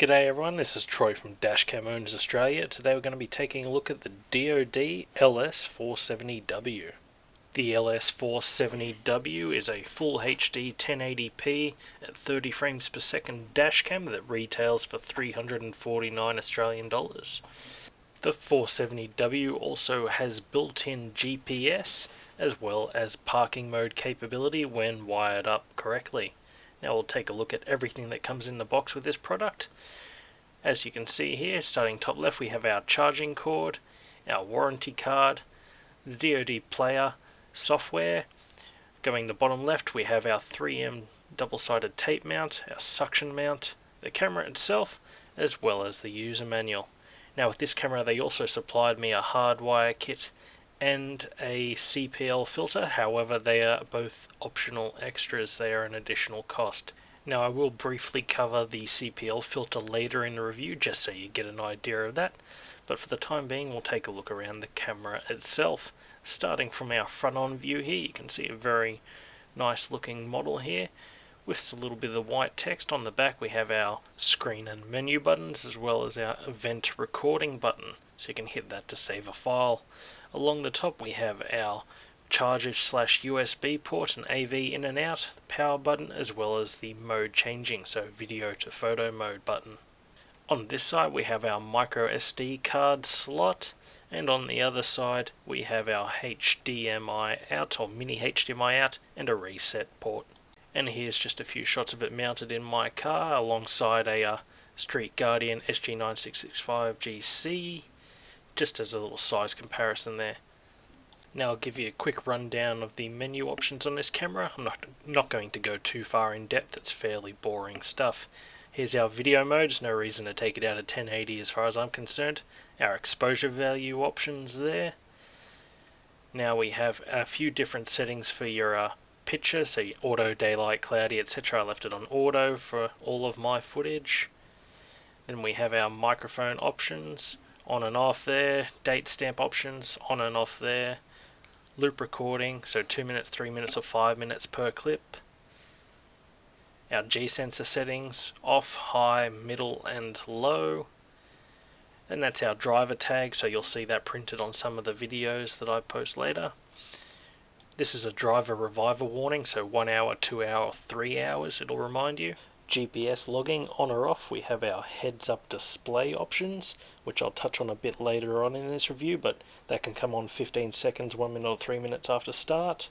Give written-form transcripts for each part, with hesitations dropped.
G'day everyone, this is Troy from Dashcam Owners Australia. Today we're going to be taking a look at the DOD LS470W. The LS470W is a full HD 1080p at 30 frames per second dashcam that retails for $349 Australian dollars. The 470W also has built-in GPS as well as parking mode capability when wired up correctly. Now we'll take a look at everything that comes in the box with this product. As you can see here, starting top left, we have our charging cord, our warranty card, the DOD player software. Going to bottom left, we have our 3M double-sided tape mount, our suction mount, the camera itself, as well as the user manual. Now with this camera they also supplied me a hardwire kit and a CPL filter, however they are both optional extras, they are an additional cost. Now I will briefly cover the CPL filter later in the review just so you get an idea of that, but for the time being we'll take a look around the camera itself. Starting from our front on view here, you can see a very nice looking model here with a little bit of the white text. On the back we have our screen and menu buttons as well as our event recording button, so you can hit that to save a file. Along the top we have our charger / USB port and AV in and out, the power button, as well as the mode changing, so video to photo mode button. On this side we have our micro SD card slot, and on the other side we have our HDMI out or mini HDMI out and a reset port. And here's just a few shots of it mounted in my car alongside a Street Guardian SG9665GC, just as a little size comparison there. Now I'll give you a quick rundown of the menu options on this camera. I'm not going to go too far in depth, it's fairly boring stuff. Here's our video mode, there's no reason to take it out of 1080 as far as I'm concerned. Our exposure value options there. Now we have a few different settings for your picture, so your auto, daylight, cloudy, etc. I left it on auto for all of my footage. Then we have our microphone options, on and off there, date stamp options, on and off there, loop recording, so 2 minutes, 3 minutes or 5 minutes per clip. Our G-sensor settings, off, high, middle and low. And that's our driver tag, so you'll see that printed on some of the videos that I post later. This is a driver revival warning, so 1 hour, 2 hour, 3 hours it'll remind you. GPS logging, on or off. We have our heads up display options, which I'll touch on a bit later on in this review, but that can come on 15 seconds, 1 minute or 3 minutes after start.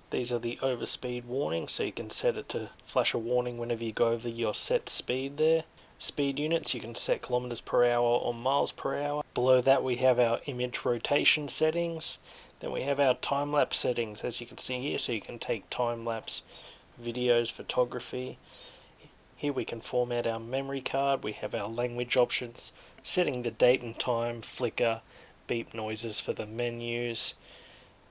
These are the overspeed warnings, so you can set it to flash a warning whenever you go over your set speed there. Speed units, you can set kilometers per hour or miles per hour. Below that we have our image rotation settings. Then we have our time-lapse settings, as you can see here, so you can take time-lapse videos, photography. Here we can format our memory card. We have our language options, setting the date and time, flicker, beep noises for the menus,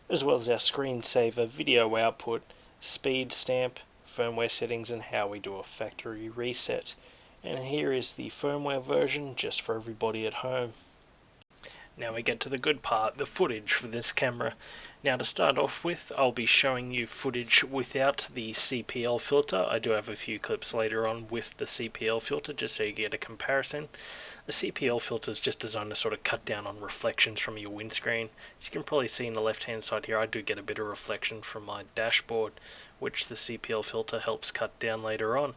as well as our screensaver, video output, speed stamp, firmware settings, and how we do a factory reset. And here is the firmware version just for everybody at home. Now we get to the good part, the footage for this camera. Now to start off with, I'll be showing you footage without the CPL filter. I do have a few clips later on with the CPL filter just so you get a comparison. The CPL filter is just designed to sort of cut down on reflections from your windscreen. As you can probably see in the left hand side here, I do get a bit of reflection from my dashboard, which the CPL filter helps cut down later on.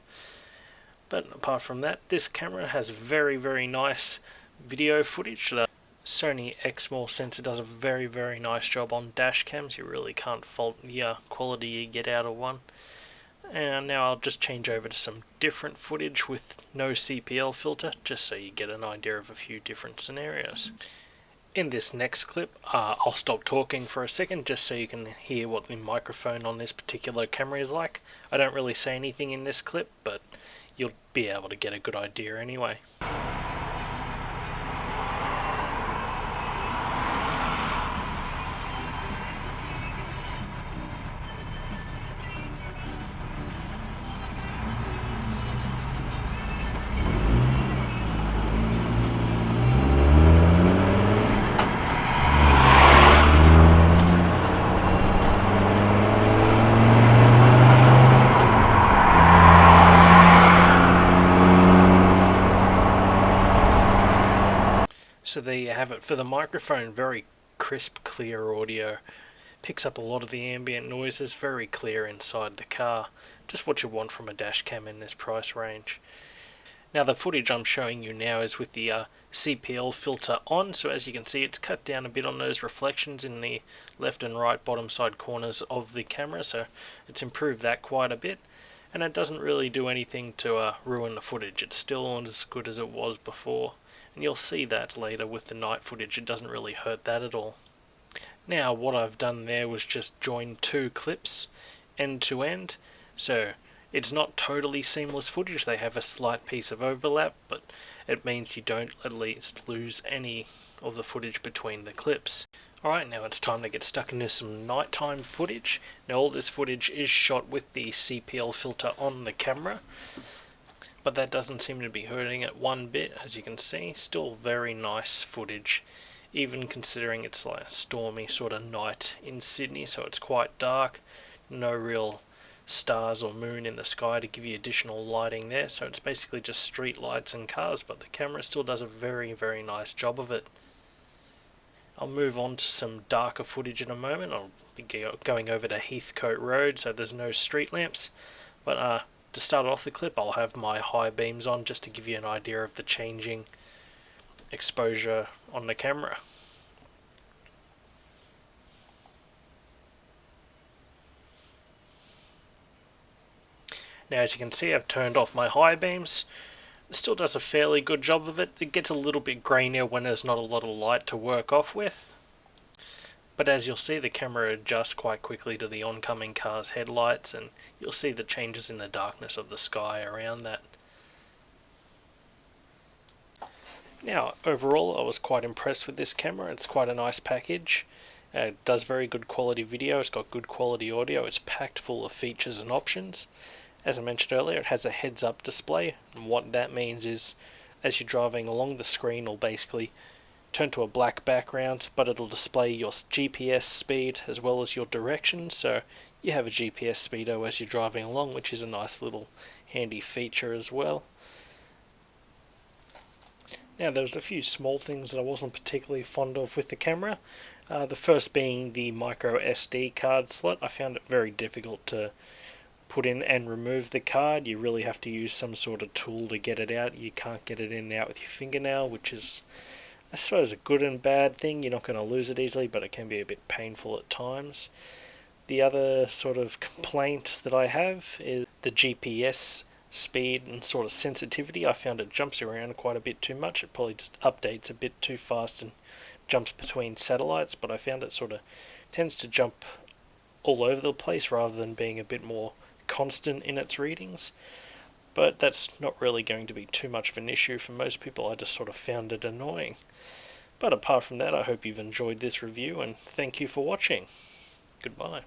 But apart from that, this camera has very, very nice video footage. The Sony Exmor sensor does a very, very nice job on dash cams. You really can't fault the quality you get out of one. And now I'll just change over to some different footage with no CPL filter, just so you get an idea of a few different scenarios. In this next clip, I'll stop talking for a second just so you can hear what the microphone on this particular camera is like. I don't really say anything in this clip, but you'll be able to get a good idea anyway. So there you have it. For the microphone, very crisp, clear audio. Picks up a lot of the ambient noises, very clear inside the car. Just what you want from a dash cam in this price range. Now the footage I'm showing you now is with the CPL filter on, so as you can see it's cut down a bit on those reflections in the left and right bottom side corners of the camera, so it's improved that quite a bit, and it doesn't really do anything to ruin the footage. It's still as good as it was before, and you'll see that later with the night footage. It doesn't really hurt that at all. Now what I've done there was just join two clips end to end, so it's not totally seamless footage. They have a slight piece of overlap, but it means you don't at least lose any of the footage between the clips. Alright, now it's time to get stuck into some nighttime footage. Now all this footage is shot with the CPL filter on the camera, but that doesn't seem to be hurting it one bit, as you can see. Still very nice footage, even considering it's like a stormy sort of night in Sydney, so it's quite dark. No real stars or moon in the sky to give you additional lighting there, so it's basically just street lights and cars, but the camera still does a very nice job of it. I'll move on to some darker footage in a moment. I'll be going over to Heathcote Road, so there's no street lamps, but to start off the clip I'll have my high beams on just to give you an idea of the changing exposure on the camera. Now as you can see, I've turned off my high beams. It still does a fairly good job of it. It gets a little bit grainier when there's not a lot of light to work off with. But as you'll see, the camera adjusts quite quickly to the oncoming car's headlights, and you'll see the changes in the darkness of the sky around that. Now overall I was quite impressed with this camera. It's quite a nice package. It does very good quality video, it's got good quality audio, it's packed full of features and options. As I mentioned earlier, it has a heads-up display, and what that means is as you're driving along, the screen will basically turn to a black background, but it'll display your GPS speed as well as your directions, so you have a GPS speedo as you're driving along, which is a nice little handy feature as well. Now there's a few small things that I wasn't particularly fond of with the camera. The first being the micro SD card slot. I found it very difficult to put in and remove the card. You really have to use some sort of tool to get it out. You can't get it in and out with your fingernail, which is, I suppose, a good and bad thing. You're not going to lose it easily, but it can be a bit painful at times. The other sort of complaint that I have is the GPS speed and sort of sensitivity. I found it jumps around quite a bit too much. It probably just updates a bit too fast and jumps between satellites, but I found it sort of tends to jump all over the place rather than being a bit more constant in its readings. But that's not really going to be too much of an issue for most people. I just sort of found it annoying. But apart from that, I hope you've enjoyed this review, and thank you for watching. Goodbye.